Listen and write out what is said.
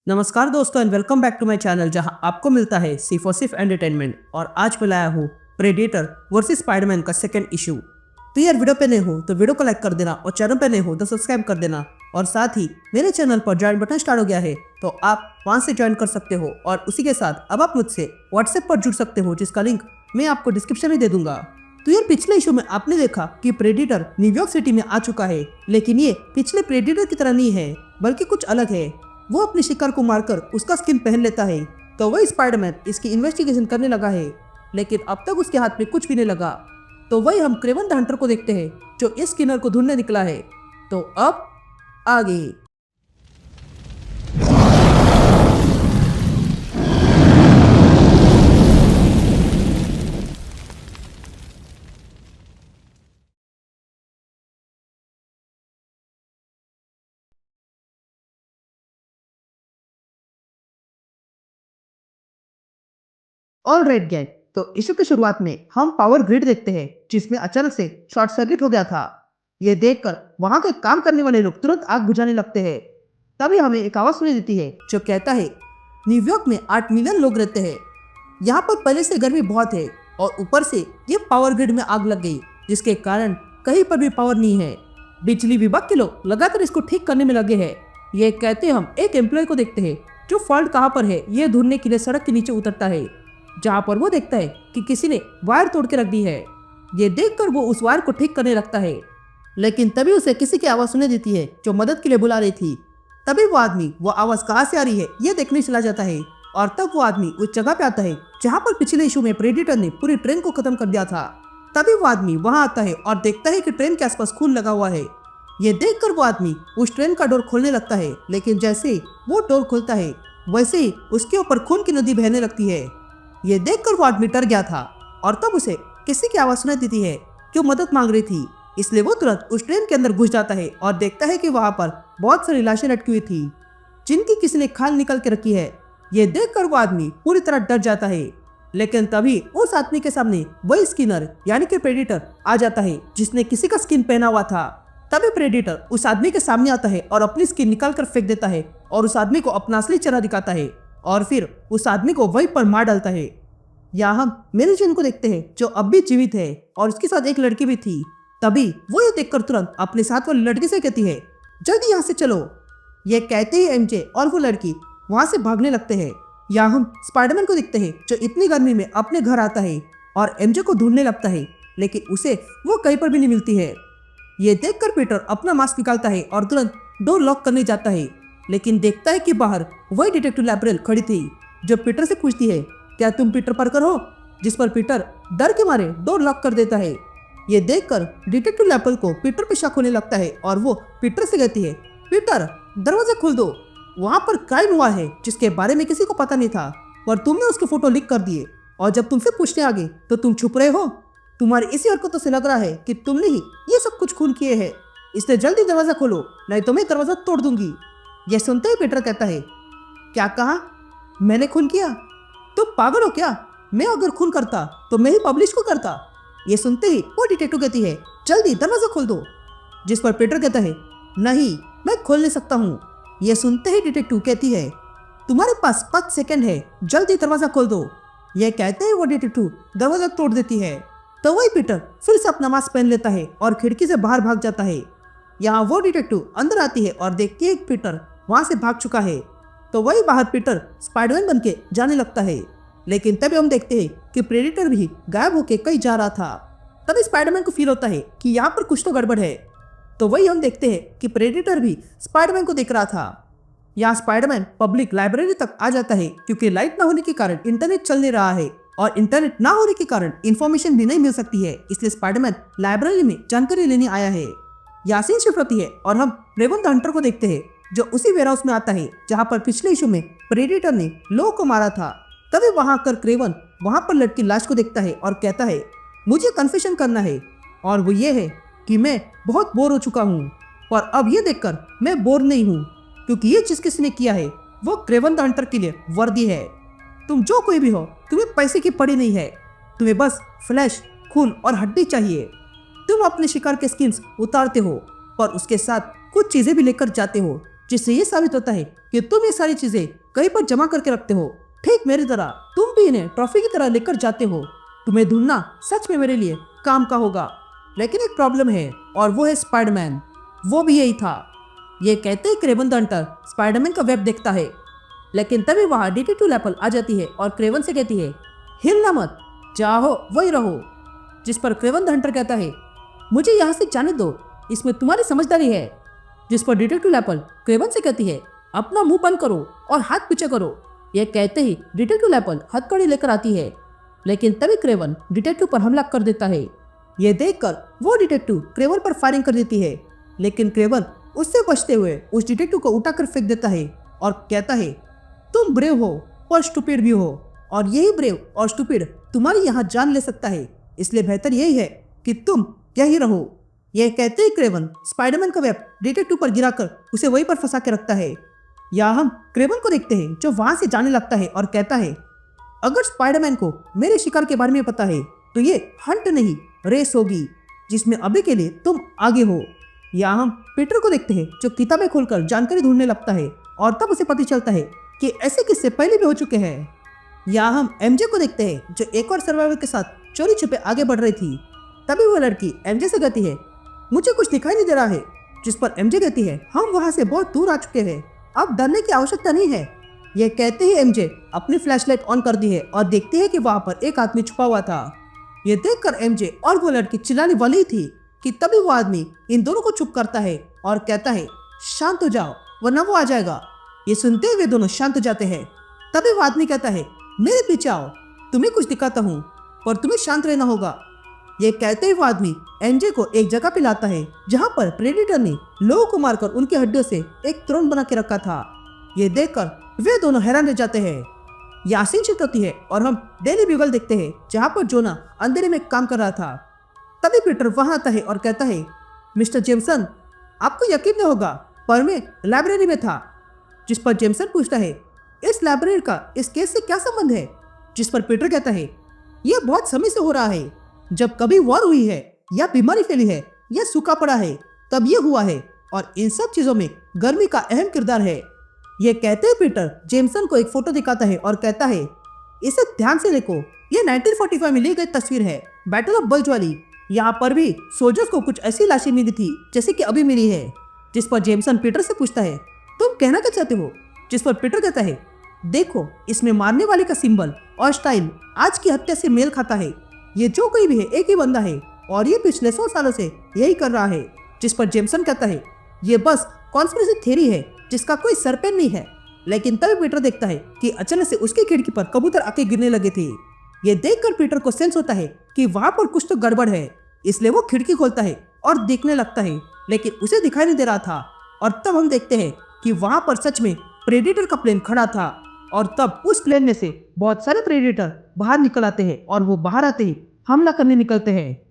नमस्कार दोस्तों and welcome back to my channel जहां आपको मिलता है सिर्फ और सिर्फ एंटरटेनमेंट। और आज मैं लाया हूँ प्रेडेटर वर्सेस स्पाइडरमैन का सेकंड इशू। तो यार वीडियो पे नए हो तो वीडियो को लाइक कर देना और चैनल पे नए हो तो सब्सक्राइब कर देना। और साथ ही मेरे चैनल पर ज्वाइन बटन स्टार्ट हो गया है तो आप वहां से ज्वाइन कर सकते हो। और उसी के साथ अब आप मुझसे व्हाट्सएप पर जुड़ सकते हो जिसका लिंक मैं आपको डिस्क्रिप्शन में दे दूंगा। तो यार पिछले इशू में आपने देखा कि प्रेडेटर न्यूयॉर्क सिटी में आ चुका है, लेकिन ये पिछले प्रेडेटर की तरह नहीं है बल्कि कुछ अलग है। वो अपने शिकार को मारकर उसका स्किन पहन लेता है। तो वही स्पाइडरमैन इसकी इन्वेस्टिगेशन करने लगा है, लेकिन अब तक उसके हाथ में कुछ भी नहीं लगा। तो वही हम क्रेवन द हंटर को देखते हैं जो इस स्किनर को ढूंढने निकला है। तो अब आगे ऑल राइट गैंग, तो इशू की शुरुआत में हम पावर ग्रिड देखते हैं जिसमें अचानक से शॉर्ट सर्किट हो गया था। ये देखकर वहां के काम करने वाले लोग तुरंत आग बुझाने लगते हैं। तभी हमें एक आवाज सुनाई देती है जो कहता है न्यूयॉर्क में 8 मिलियन लोग रहते हैं। यहाँ पर पहले से गर्मी बहुत है और ऊपर से ये पावर ग्रिड में आग लग गई जिसके कारण कहीं पर भी पावर नहीं है। बिजली विभाग के लोग लगातार इसको ठीक करने में लगे हैं। ये कहते हम एक एम्प्लॉय को देखते हैं जो फॉल्ट कहाँ पर है ये ढूंढने के लिए सड़क के नीचे उतरता है, जहाँ पर वो देखता है कि किसी ने वायर तोड़ के रख दी है। ये देखकर वो उस वायर को ठीक करने लगता है, लेकिन तभी उसे किसी की आवाज सुनाई देती है जो मदद के लिए बुला रही थी। तभी वो आदमी वो आवाज कहाँ से आ रही है ये देखने चला जाता है और तब वो आदमी उस जगह पे आता है जहाँ पर पिछले इशू में प्रेडेटर ने पूरी ट्रेन को खत्म कर दिया था। तभी वो आदमी वहाँ आता है और देखता है कि ट्रेन के आसपास खून लगा हुआ है। ये देखकर वो आदमी उस ट्रेन का डोर खोलने लगता है, लेकिन जैसे ही वो डोर खुलता है वैसे ही उसके ऊपर खून की नदी बहने लगती है। ये देखकर वो आदमी डर गया था और तब उसे किसी की आवाज सुनाई देती है जो मदद मांग रही थी। इसलिए वो तुरंत उस ट्रेन के अंदर घुस जाता है और देखता है कि वहां पर बहुत सारी लाशें लटकी हुई थी जिनकी किसी ने खाल निकल के रखी है। ये देखकर वो आदमी पूरी तरह डर जाता है, लेकिन तभी उस आदमी के सामने वही स्किनर यानी कि प्रेडेटर आ जाता है जिसने किसी का स्किन पहना हुआ था। तभी प्रेडेटर उस आदमी के सामने आता है और अपनी स्किन निकाल कर फेंक देता है और उस आदमी को अपना असली चेहरा दिखाता है और फिर उस आदमी को वहीं पर मार डालता है। यहाँ हम मेरी जन को देखते हैं जो अब भी जीवित है और उसके साथ एक लड़की भी थी। तभी वो ये देखकर तुरंत अपने साथ वाली लड़की से कहती है जल्दी यहाँ से चलो। ये कहते ही एमजे और वो लड़की वहां से भागने लगते हैं। यहाँ हम स्पाइडरमैन को देखते हैं जो इतनी गर्मी में अपने घर आता है और एमजे को ढूंढने लगता है, लेकिन उसे वो कहीं पर भी नहीं मिलती है। ये देखकर पीटर अपना मास्क निकालता है और तुरंत डोर लॉक करने जाता है, लेकिन देखता है कि बाहर वही डिटेक्टिव लैब्रेल खड़ी थी जो पीटर से पूछती है क्या तुम पीटर पार्कर हो, जिस पर पीटर डर के मारे डोर लॉक कर देता है। ये देखकर डिटेक्टिव लैपल को पीटर पे शक होने लगता है और वो पीटर से कहती है पीटर दरवाजा खोल दो, वहां पर क्राइम हुआ है जिसके बारे में किसी को पता नहीं था पर तुमने उसके फोटो लीक कर दिए और जब तुमसे पूछने आ गए तो तुम छुप रहे हो। तुम्हारी इसी हरकतों से लग रहा है कि तुमने ही ये सब कुछ खून किए हैं, इसलिए जल्दी दरवाजा खोलो नहीं तो मैं दरवाजा तोड़ दूंगी। यह सुनते ही पीटर कहता है क्या कहा, मैंने खून किया? तुम पागल हो क्या? मैं अगर खून करता तो मैं ही पब्लिश को करता। ये सुनते ही वो डिटेक्टिव कहती है जल्दी दरवाजा खोल दो, जिस पर पीटर कहता है नहीं मैं खोल नहीं सकता हूँ। ये सुनते ही डिटेक्टिव कहती है तुम्हारे पास 5 सेकंड है, जल्दी दरवाजा खोल दो। ये कहते ही वो डिटेक्टिव दरवाजा तोड़ देती है। तो वही पीटर फिर से अपना मास्क पहन लेता है और खिड़की से बाहर भाग जाता है। यहाँ वो डिटेक्टिव अंदर आती है और देखती है पीटर वहां से भाग चुका है। तो वही बाहर पीटर स्पाइडरमैन बन के जाने लगता है, लेकिन तभी हम देखते हैं कि प्रेडेटर भी गायब होके कहीं जा रहा था। तभी स्पाइडरमैन को फील होता है कि यहाँ पर कुछ तो गड़बड़ है। तो वही हम देखते हैं कि प्रेडेटर भी स्पाइडरमैन को देख रहा था। यहाँ स्पाइडरमैन पब्लिक लाइब्रेरी तक आ जाता है क्योंकि लाइट ना होने के कारण इंटरनेट चल नहीं रहा है और इंटरनेट ना होने के कारण इन्फॉर्मेशन भी नहीं मिल सकती है, इसलिए स्पाइडरमैन लाइब्रेरी में जानकारी लेने आया है। यहाँ सीन शिफ्ट होती है और हम क्रेवन द हंटर को देखते हैं जो उसी वेयरहाउस में आता है जहाँ पर पिछले इशू में प्रेडेटर ने लोगों को मारा था। तभी वहां कर क्रेवन वहां पर लटकी लाश को देखता है और कहता है मुझे कन्फेशन करना है, और वो ये है कि मैं बहुत बोर हो चुका हूँ। पर अब ये देखकर मैं बोर नहीं हूँ क्योंकि ये चीज किसी ने किया है वो क्रेवन द हंटर के लिए वर्दी है। तुम जो कोई भी हो तुम्हें पैसे की पड़ी नहीं है, तुम्हें बस फ्लैश खून और हड्डी चाहिए। तुम अपने शिकार के स्किन्स उतारते हो पर उसके साथ कुछ चीजें भी लेकर जाते हो जिससे ये साबित होता है कि तुम ये सारी चीजें कहीं पर जमा करके रखते हो, ठीक मेरी तरह तुम भी इन्हें ट्रॉफी की तरह लेकर जाते हो। तुम्हें ढूंढना सच में मेरे लिए काम का होगा, लेकिन एक प्रॉब्लम है और वो है स्पाइडरमैन। वो भी यही था। ये कहते ही क्रेवन द हंटर स्पाइडरमैन का वेब देखता है, लेकिन तभी वहाँ डिटेक्टिव लैपल आ जाती है और क्रेवन से कहती है, हिलना मत, चाहो वही रहो। जिस पर क्रेवन द हंटर कहता है, मुझे यहाँ से जाने दो, इसमें तुम्हारी समझदारी है। जिस पर डिटेक्टिव लैपल क्रेवन से कहती है, अपना मुंह बंद करो और हाथ पीछे करो। यह कहते ही डिटेक्टिव लैपल हथकड़ी लेकर आती है, लेकिन तभी क्रेवन डिटेक्टिव पर हमला कर देता है। यह देखकर वो डिटेक्टिव क्रेवन पर फायरिंग कर देती है, लेकिन क्रेवन उससे बचते हुए उस डिटेक्टिव को उठाकर फेंक देता है और कहता है, तुम ब्रेव हो पर स्टूपिड भी हो, और यही ब्रेव और स्टूपिड तुम्हारी यहाँ जान ले सकता है, इसलिए बेहतर यही है कि तुम यही रहो। यह कहते ही क्रेवन स्पाइडरमैन का वेब डिटेक्टिव पर गिराकर उसे वहीं पर फंसा के रखता है। यहाँ हम क्रेवन को देखते हैं जो वहां से जाने लगता है और कहता है, अगर स्पाइडरमैन को मेरे शिकार के बारे में पता है तो ये हंट नहीं रेस होगी, जिसमें अभी के लिए तुम आगे हो। यहाँ हम पीटर को देखते हैं जो किताबें खोलकर जानकारी ढूंढने लगता है और तब उसे पता चलता है कि ऐसे किस्से पहले भी हो चुके हैं। यहाँ हम एमजे को देखते हैं जो एक और सर्वाइवर के साथ चोरी छुपे आगे बढ़ रही थी। तभी वो लड़की एमजे से कहती है, मुझे कुछ दिखाई नहीं दे रहा है। जिस पर एमजे कहती है, हम वहाँ से बहुत दूर आ चुके हैं, अब डरने की आवश्यकता नहीं है। यह कहते ही एमजे अपनी फ्लैशलाइट ऑन कर दी है और देखती है कि वहाँ पर एक आदमी छुपा हुआ था। यह देखकर एमजे और वो लड़की चिल्लाने वाली थी कि तभी वो आदमी इन दोनों को चुप करता है और कहता है, शांत हो जाओ वरना वो आ जाएगा। ये सुनते हुए दोनों शांत हो जाते हैं। तभी वो आदमी कहता है, मेरे पीछे आओ, तुम्हें कुछ दिखाता हूँ, पर तुम्हें शांत रहना होगा। ये कहते ही वो आदमी एमजे को एक जगह पे लाता है जहाँ पर प्रेडेटर ने लोगों को मारकर उनकी हड्डियों से एक त्रोन बना के रखा था। ये देखकर वे दोनों हैरान रह जाते हैं। यासीन शिफ्ट होती है और हम डेली ब्यूगल देखते हैं जहाँ पर जोना अंधेरे में काम कर रहा था। तभी पीटर वहां आता है और कहता है, मिस्टर जेमसन, आपको यकीन नहीं होगा पर मैं लाइब्रेरी में था। जिस पर जेमसन पूछता है, इस लाइब्रेरी का इस केस से क्या संबंध है? जिस पर पीटर कहता है, यह बहुत समय से हो रहा है, जब कभी वॉर हुई है या बीमारी फैली है या सूखा पड़ा है तब ये हुआ है, और इन सब चीजों में गर्मी का अहम किरदार है। ये कहते हुए पीटर जेमसन को एक फोटो दिखाता है और कहता है, इसे ध्यान से देखो, ये 1945 में ली गई तस्वीर है, बैटल ऑफ बल्ज वाली। यहाँ पर भी सोल्जर्स को कुछ ऐसी लाशें मिली थी जैसे कि अभी मिली है। जिस पर जेमसन पीटर से पूछता है, तुम कहना क्या चाहते हो? जिस पर पीटर कहता है, देखो इसमें मारने वाले का सिंबल और स्टाइल आज की हत्या से मेल खाता है। ये जो कोई भी है एक ही बंदा है और ये पिछले 100 सालों से यही कर रहा है। जिस पर जेमसन कहता है, ये बस कॉन्स्पिरेसी थ्योरी है जिसका कोई सरपेन नहीं है। लेकिन तभी पीटर देखता है कि अचानक से उसकी खिड़की पर कबूतर आके गिरने लगे थे। ये देखकर पीटर को सेंस होता है कि वहां पर कुछ तो गड़बड़ है, इसलिए वो खिड़की खोलता है और देखने लगता है, लेकिन उसे दिखाई नहीं दे रहा था। और तब हम देखते हैं कि वहां पर सच में प्रेडेटर का प्लेन खड़ा था, और तब उस प्लेन में से बहुत सारे प्रेडेटर बाहर निकल आते हैं और वो बाहर आते ही हमला करने निकलते हैं।